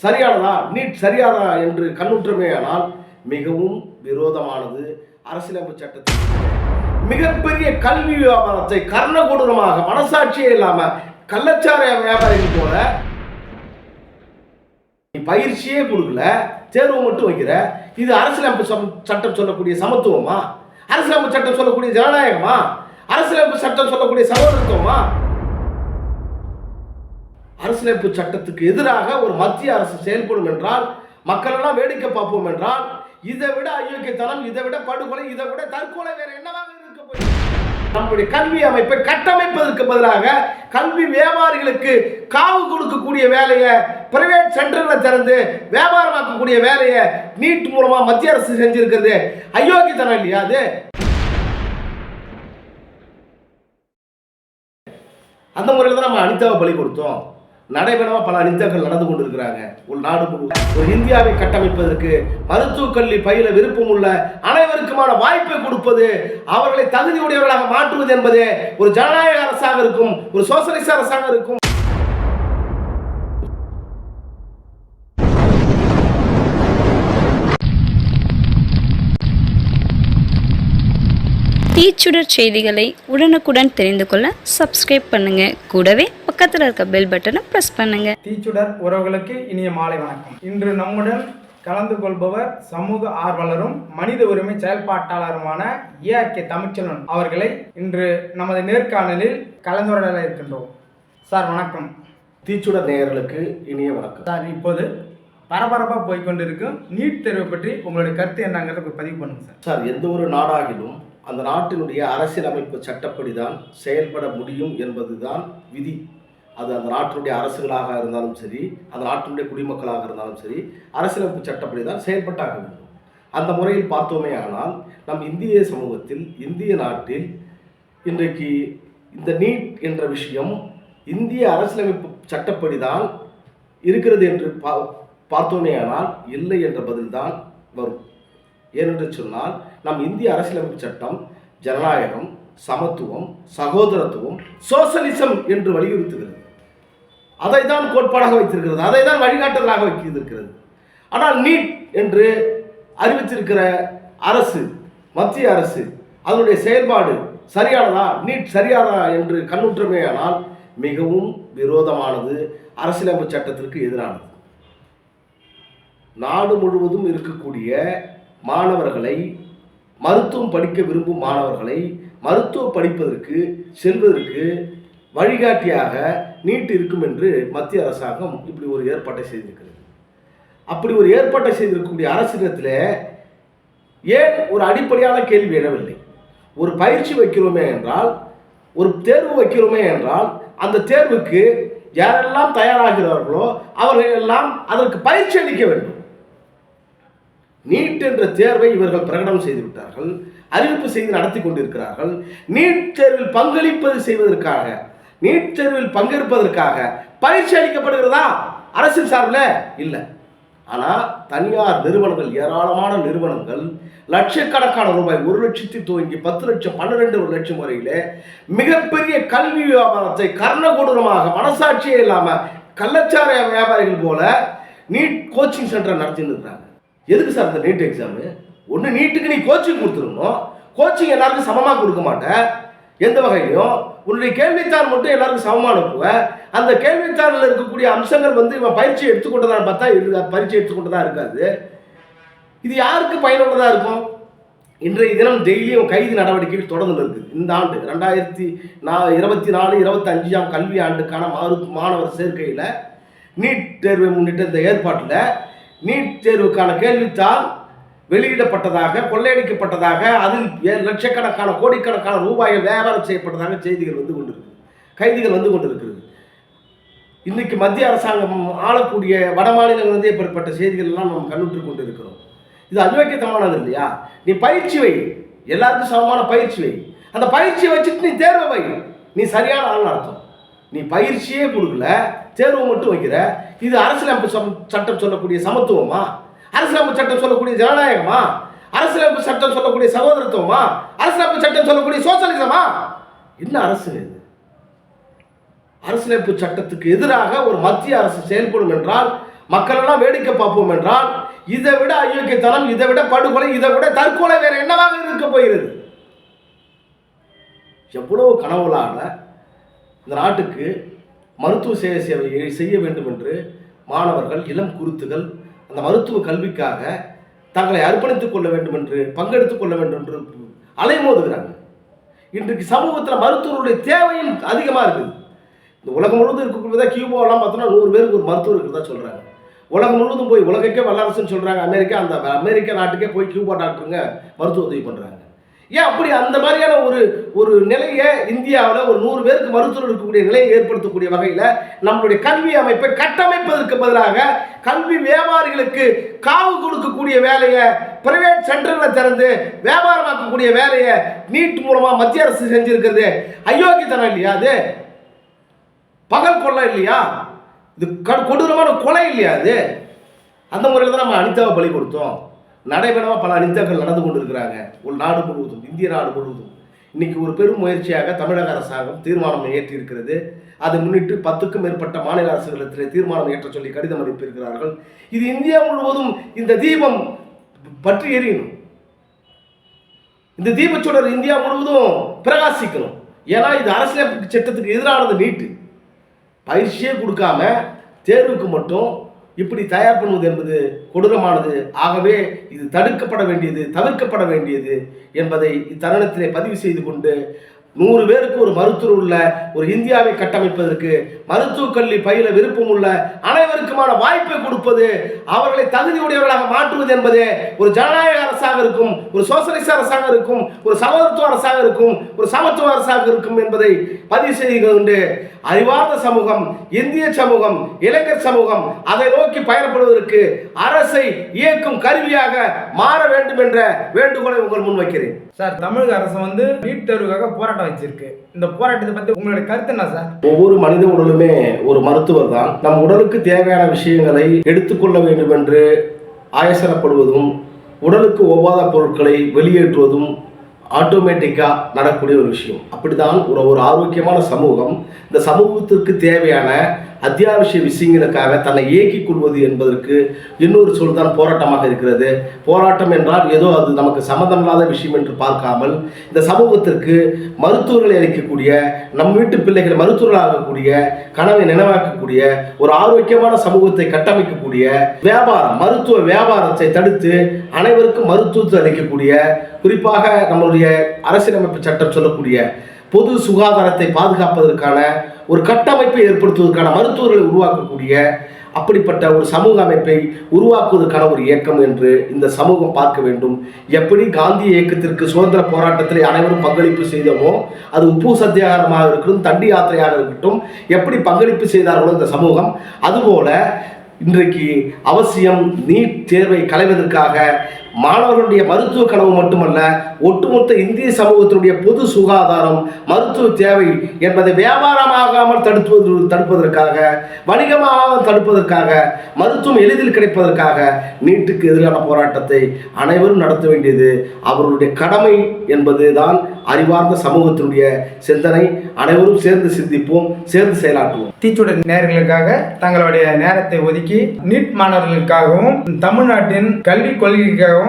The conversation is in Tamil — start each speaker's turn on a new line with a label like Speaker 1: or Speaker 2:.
Speaker 1: சரியானதா, நீட் சரியானதா என்று கண்ணுற்றமேயானால் மிகவும் விரோதமானது. அரசியலமைப்பு சட்டத்தில் மிகப்பெரிய கல்வி வியாபாரத்தை கர்ணகொடூரமாக மனசாட்சியே இல்லாம கள்ளச்சார வியாபாரிகள் போல பயிற்சியே கொடுக்கல, தேர்வு மட்டும் வைக்கிற. இது அரசியலமைப்பு சட்டம் சொல்லக்கூடிய சமத்துவமா? அரசியலமைப்பு சட்டம் சொல்லக்கூடிய ஜனநாயகமா? அரசியலமைப்பு சட்டம் சொல்லக்கூடிய சகோதரத்துவமா? அரசியலமைப்பு சட்டத்துக்கு எதிராக ஒரு மத்திய அரசு செயல்படும் என்றால் மக்கள் எல்லாம் வேடிக்கை பார்ப்போம் என்றால் இதை விட அயோக்கியத்தனம், இதை விட படுகொலை, இதை விட தற்கொலை வேற என்னவாக இருக்க போய்? நம்முடைய கல்வி அமைப்பை கட்டமைப்பதற்கு பதிலாக கல்வி வியாபாரிகளுக்கு காவு கொடுக்கக்கூடிய வேலையை, பிரைவேட் சென்டர்களை திறந்து வியாபாரமாக்கக்கூடிய வேலையை நீட் மூலமா மத்திய அரசு செஞ்சிருக்கிறது அயோக்கியத்தனம் இல்லையா? அது அந்த முறையில் தான் நம்ம அனிதாவை பலி கொடுத்தோம். நடைபெறமா பல அனிதாக்கள் நடந்து கொண்டிருக்கிறாங்க. ஒரு நாடு ஒரு இந்தியாவை கட்டமைப்பதற்கு மருத்துவக் கல்வி பயில விருப்பம் உள்ள அனைவருக்குமான வாய்ப்பை கொடுப்பது, அவர்களை தகுதியுடையவர்களாக மாற்றுவது என்பதே ஒரு ஜனநாயக அரசாக இருக்கும், ஒரு சோசலிச அரசாக இருக்கும்.
Speaker 2: தீச்சுடர் செய்திகளை உடனுக்குடன் தெரிந்து கொள்ள சப்ஸ்கிரைப் பண்ணுங்க. கூடவே பக்கத்தில் இருக்க பெல் பட்டனை பிரஸ் பண்ணுங்க.
Speaker 3: தீச்சுடர் உறவுகளுக்கு இனிய மாலை வணக்கம். இன்று நம்முடன் கலந்து கொள்பவர் சமூக ஆர்வலரும் மனித உரிமை செயல்பாட்டாளருமான ஏஆர்கே தமிழ்ச்செல்வன் அவர்களை இன்று நமது நேர்காணலில் கலந்துரையாட இருக்கின்றோம். சார் வணக்கம்.
Speaker 1: தீச்சுடர் நேயர்களுக்கு இனிய வணக்கம்.
Speaker 3: சார், இப்போது பரபரப்பாக போய்கொண்டிருக்கும் நீட் தேர்வை பற்றி உங்களுடைய கருத்து என்னங்கிறத பதிவு பண்ணுங்க சார்.
Speaker 1: சார், எந்த ஒரு நாடாகிலும் அந்த நாட்டினுடைய அரசியலமைப்பு சட்டப்படி தான் செயல்பட முடியும் என்பதுதான் விதி. அது அந்த நாட்டினுடைய அரசுகளாக இருந்தாலும் சரி, அந்த நாட்டினுடைய குடிமக்களாக இருந்தாலும் சரி, அரசியலமைப்பு சட்டப்படி தான் செயல்பட்டாக வேண்டும். அந்த முறையில் பார்த்தோமே ஆனால் நம் இந்திய சமூகத்தில், இந்திய நாட்டில் இன்றைக்கு இந்த நீட் என்ற விஷயம் இந்திய அரசியலமைப்பு சட்டப்படி தான் இருக்கிறது என்று பார்த்தோமே ஆனால் இல்லை என்ற பதில் தான் வரும். ஏனென்று சொன்னால் நம் இந்திய அரசியலமைப்பு சட்டம் ஜனநாயகம், சமத்துவம், சகோதரத்துவம், சோசலிசம் என்று வலியுறுத்துகிறது. அதை தான் கோட்பாடாக வைத்திருக்கிறது, அதை தான் வழிகாட்டலாக வைத்திருக்கிறது. ஆனால் நீட் என்று அறிவித்திருக்கிற அரசு, மத்திய அரசு, அதனுடைய செயல்பாடு சரியானதா, நீட் சரியானதா என்று கண்ணுற்றமே ஆனால் மிகவும் விரோதமானது, அரசியலமைப்பு சட்டத்திற்கு எதிரானது. நாடு முழுவதும் இருக்கக்கூடிய மாணவர்களை, மருத்துவம் படிக்க விரும்பும் மாணவர்களை மருத்துவம் படிப்பதற்கு செல்வதற்கு வழிகாட்டியாக நீட் இருக்கும் என்று மத்திய அரசாங்கம் இப்படி ஒரு ஏற்பாட்டை செய்திருக்கிறது. அப்படி ஒரு ஏற்பாட்டை செய்திருக்கக்கூடிய அரசிடத்தில் ஏன் ஒரு அடிப்படையான கேள்வி எழவில்லை? ஒரு பயிற்சி வைக்கிறோமே என்றால், ஒரு தேர்வு வைக்கிறோமே என்றால், அந்த தேர்வுக்கு யாரெல்லாம் தயாராகிறார்களோ அவர்கள் எல்லாம் அதற்கு பயிற்சி அளிக்க வேண்டும். நீட் என்ற தேர்வை இவர்கள் பிரகடனம் செய்து விட்டார்கள், அறிவிப்பு செய்து நடத்தி கொண்டிருக்கிறார்கள். நீட் தேர்வில் பங்களிப்பது செய்வதற்காக, நீட் தேர்வில் பங்கேற்பதற்காக பயிற்சி அளிக்கப்படுகிறதா அரசின் சார்பில்? இல்லை. ஆனால் தனியார் நிறுவனங்கள், ஏராளமான நிறுவனங்கள் லட்சக்கணக்கான ரூபாய், 1 லட்சத்தில் துவங்கி 10 லட்சம், 12 லட்சம் வரையிலே மிகப்பெரிய கல்வி வியாபாரத்தை கர்ணகொடூரமாக மனசாட்சியே இல்லாமல் கள்ளச்சார வியாபாரிகள் போல நீட் கோச்சிங் சென்டரை நடத்திட்டு இருக்கிறாங்க. எதுக்கு சார் இந்த நீட் எக்ஸாமு? ஒன்று நீட்டுக்கு நீ கோச்சிங் கொடுத்துருக்கணும். கோச்சிங் எல்லாருக்கும் சமமாக கொடுக்க மாட்டேன் எந்த வகையிலையும். உன்னுடைய கேள்வித்தாள் மட்டும் எல்லாருக்கும் சமமாக அனுப்புவேன். அந்த கேள்வித்தாளில் இருக்கக்கூடிய அம்சங்கள் இவன் பயிற்சி எடுத்துக்கொண்டதான் பார்த்தா பயிற்சி எடுத்துக்கொண்டதாக இருக்காது. இது யாருக்கு பயனுள்ளதாக இருக்கும்? இன்றைய தினம் டெய்லியும் கைது நடவடிக்கைகள் தொடர்ந்து இருக்குது. இந்த ஆண்டு 2024-25 கல்வி ஆண்டுக்கான மாணவர் சேர்க்கையில் நீட் தேர்வை முன்னிட்ட இந்த ஏற்பாட்டில் நீட் தேர்வுக்கான கேள்வித்தாள் வெளியிடப்பட்டதாக, கொள்ளையடிக்கப்பட்டதாக, அதில் லட்சக்கணக்கான கோடிக்கணக்கான ரூபாய்கள் வியாபாரம் செய்யப்பட்டதாக செய்திகள் வந்து கொண்டிருக்கு, கைதிகள் வந்து கொண்டிருக்கிறது. இன்றைக்கு மத்திய அரசாங்கம் ஆளக்கூடிய வட மாநிலங்கள் ஏற்பட்ட செய்திகள் எல்லாம் நம்ம கண்ணுற்று கொண்டு இருக்கிறோம். இது அயோக்கியத்தமானது இல்லையா? நீ பயிற்சி வை, எல்லாருக்கும் சமமான பயிற்சி வை. அந்த பயிற்சியை வச்சுட்டு நீ தேர்வை வை. நீ சரியான ஆள்னு அர்த்தம். நீ பயிற்சியே கொடுக்கல, தேர்வு மட்டும் வைக்கிற. இது அரசியலமைப்பு சட்டம் சொல்லக்கூடிய சமத்துவமா? அரசியலமைப்பு சட்டம் சொல்லக்கூடிய ஜனநாயகமா? அரசியலமைப்பு சட்டம் சொல்லக்கூடிய சகோதரத்துவமா? அரசியலமைப்பு சட்டம் சொல்லக்கூடிய சோசலிசமா? என்ன அரசு இது? அரசியலமைப்பு சட்டத்துக்கு எதிராக ஒரு மத்திய அரசு செயல்படும் என்றால் மக்களெல்லாம் வேடிக்கை பார்ப்போம் என்றால் இதை விட அயோக்கியத்தனம், இதை விட படுகொலை, இதை விட தற்கொலை வேற என்னவாக இருக்க போகிறது? எவ்வளவு கனவுளான இந்த நாட்டுக்கு மருத்துவ சேவையை செய்ய வேண்டும் என்று மாணவர்கள், இளம் குருத்துகள் அந்த மருத்துவ கல்விக்காக தங்களை அர்ப்பணித்துக் கொள்ள வேண்டும் என்று, பங்கெடுத்துக் கொள்ள வேண்டும் என்று அலைமோதுகிறாங்க. இன்றைக்கு சமூகத்தில் மருத்துவருடைய தேவையும் அதிகமாக இருக்குது. இந்த உலகம் முழுவதும் இருக்கக்கூடியதா கியூபாவெல்லாம் பார்த்தோன்னா 100 பேருக்கு ஒரு மருத்துவர் இருக்கிறதா சொல்கிறாங்க. உலகம் முழுவதும் போய் உலகக்கே வல்லரசுன்னு சொல்கிறாங்க. அந்த அமெரிக்கா நாட்டுக்கே போய் கியூபா டாக்டருங்க மருத்துவ உதவி பண்ணுறாங்க. ஏன் அப்படி அந்த மாதிரியான ஒரு நிலையை இந்தியாவில் ஒரு 100 பேருக்கு மருத்துவர் இருக்கக்கூடிய நிலையை ஏற்படுத்தக்கூடிய வகையில் நம்மளுடைய கல்வி அமைப்பை கட்டமைப்பதற்கு பதிலாக கல்வி வியாபாரிகளுக்கு காவு கொடுக்கக்கூடிய வேலையை, பிரைவேட் சென்டர்களை திறந்து வியாபாரமாக்கக்கூடிய வேலையை நீட் மூலமாக மத்திய அரசு செஞ்சிருக்கிறது அயோக்கியத்தனம் இல்லையா? அது பகல் கொள்ளை இல்லையா? இது கொடூரமான கொலை இல்லையா? அது அந்த முறையில் தான் நம்ம அனிதாவை பலி கொடுத்தோம். நடைபெறமாக பல அனிதாக்கள் நடந்து கொண்டு இருக்கிறாங்க ஒரு நாடு முழுவதும், இந்திய நாடு முழுவதும். இன்னைக்கு ஒரு பெரும் முயற்சியாக தமிழக அரசாங்கம் தீர்மானம் ஏற்றி இருக்கிறது. அதை முன்னிட்டு 10க்கும் மேற்பட்ட மாநில அரசுகளிடத்திலே தீர்மானம் ஏற்ற சொல்லி கடிதம் அனுப்பியிருக்கிறார்கள். இது இந்தியா முழுவதும் இந்த தீபம் பற்றி எரியணும். இந்த தீபச்சுடர் இந்தியா முழுவதும் பிரகாசிக்கணும். ஏன்னா இது அரசியல் சட்டத்துக்கு எதிரானது. நீட்டு பயிற்சியே கொடுக்காம தேர்வுக்கு மட்டும் இப்படி தயார் பண்ணுவது என்பது கொடூரமானது. ஆகவே இது தடுக்கப்பட வேண்டியது, தவிர்க்கப்பட வேண்டியது என்பதை இத்தருணத்திலே பதிவு செய்து கொண்டு 100 பேருக்கு ஒரு மருத்துவர் உள்ள ஒரு இந்தியாவை கட்டமைப்பதற்கு மருத்துவக் கல்வி பயில விருப்பம் உள்ள அனைவருக்குமான வாய்ப்பை கொடுப்பது, அவர்களை தகுதியுடையவர்களாக மாற்றுவது என்பதே ஒரு ஜனநாயக அரசாக இருக்கும், ஒரு சோசலிச அரசாக இருக்கும், ஒரு சமத்துவ அரசாக இருக்கும், ஒரு சமத்துவ அரசாக இருக்கும் என்பதை பதிவு செய்து கொண்டு அறிவார்ந்த சமூகம், இந்திய சமூகம், இளைஞர் சமூகம் அதை நோக்கி பயணப்படுவதற்கு அரசை இயக்கும் கருவியாக மாற வேண்டும் என்ற வேண்டுகோளை உங்கள் முன் வைக்கிறேன்.
Speaker 3: சார், தமிழக அரசு நீட் தேர்வுக்காக போராட்டம் வச்சிருக்கு. இந்த போராட்டத்தை பத்தி உங்களுடைய கருத்து என்ன சார்?
Speaker 1: ஒவ்வொரு மனித உடலுமே ஒரு மருத்துவர் தான். நம் உடலுக்கு தேவையான விஷயங்களை எடுத்துக்கொள்ள வேண்டும் என்று ஆயசனப்படுவதும், உடலுக்கு ஒவ்வாத பொருட்களை வெளியேற்றுவதும் ஆட்டோமேட்டிக்காக நடக்கக்கூடிய ஒரு விஷயம். அப்படிதான் ஒரு ஆரோக்கியமான சமூகம் இந்த சமூகத்திற்கு தேவையான அத்தியாவசிய விஷயங்களுக்காக தன்னை இயக்கிக் கொள்வது என்பதற்கு இன்னொரு சொல் தான் போராட்டமாக இருக்கிறது. போராட்டம் என்றால் ஏதோ அது நமக்கு சம்மந்தமில்லாத விஷயம் என்று பார்க்காமல் இந்த சமூகத்திற்கு மருத்துவர்களை அளிக்கக்கூடிய, நம் வீட்டு பிள்ளைகளை மருத்துவர்களாகக்கூடிய, கனவை நினைவாக்கக்கூடிய ஒரு ஆரோக்கியமான சமூகத்தை கட்டமைக்கக்கூடிய வியாபாரம், மருத்துவ வியாபாரத்தை தடுத்து அனைவருக்கும் மருத்துவத்தை அளிக்கக்கூடிய, குறிப்பாக நம்முடைய அரசியலமைப்பு சட்டம் சொல்லக்கூடிய பொது சுகாதாரத்தை பாதுகாப்பதற்கான ஒரு கட்டமைப்பை ஏற்படுத்துவதற்கான மருத்துவர்களை உருவாக்கக்கூடிய அப்படிப்பட்ட ஒரு சமூக அமைப்பை உருவாக்குவதற்கான ஒரு இயக்கம் என்று இந்த சமூகம் பார்க்க வேண்டும். எப்படி காந்தி இயக்கத்திற்கு சுதந்திர போராட்டத்தில் அனைவரும் பங்களிப்பு செய்தோமோ, அது உப்பு சத்தியாகிரகமாக இருக்கட்டும், தண்டி யாத்திரையாக இருக்கட்டும், எப்படி பங்களிப்பு செய்தார்களோ இந்த சமூகம், அதுபோல இன்றைக்கு அவசியம் நீட் தேர்வை களைவதற்காக மாணவர்களுடைய மருத்துவ கனவு மட்டுமல்ல, ஒட்டுமொத்த இந்திய சமூகத்தினுடைய பொது சுகாதாரம், மருத்துவ தேவை என்பதை வியாபாரமாகாமல் தடுப்பதற்காக, வணிகமாக தடுப்பதற்காக, மருத்துவம் எளிதில் கிடைப்பதற்காக நீட்டுக்கு எதிரான போராட்டத்தை அனைவரும் நடத்த வேண்டியது அவர்களுடைய கடமை என்பது தான் அறிவார்ந்த சமூகத்தினுடைய சிந்தனை. அனைவரும் சேர்ந்து சிந்திப்போம், சேர்ந்து செயலாற்றுவோம்.
Speaker 3: தீச்சுடர் நேயர்களுக்காக தங்களுடைய நேரத்தை ஒதுக்கி நீட் மாணவர்களுக்காகவும் தமிழ்நாட்டின் கல்விக் கொள்கைக்காகவும்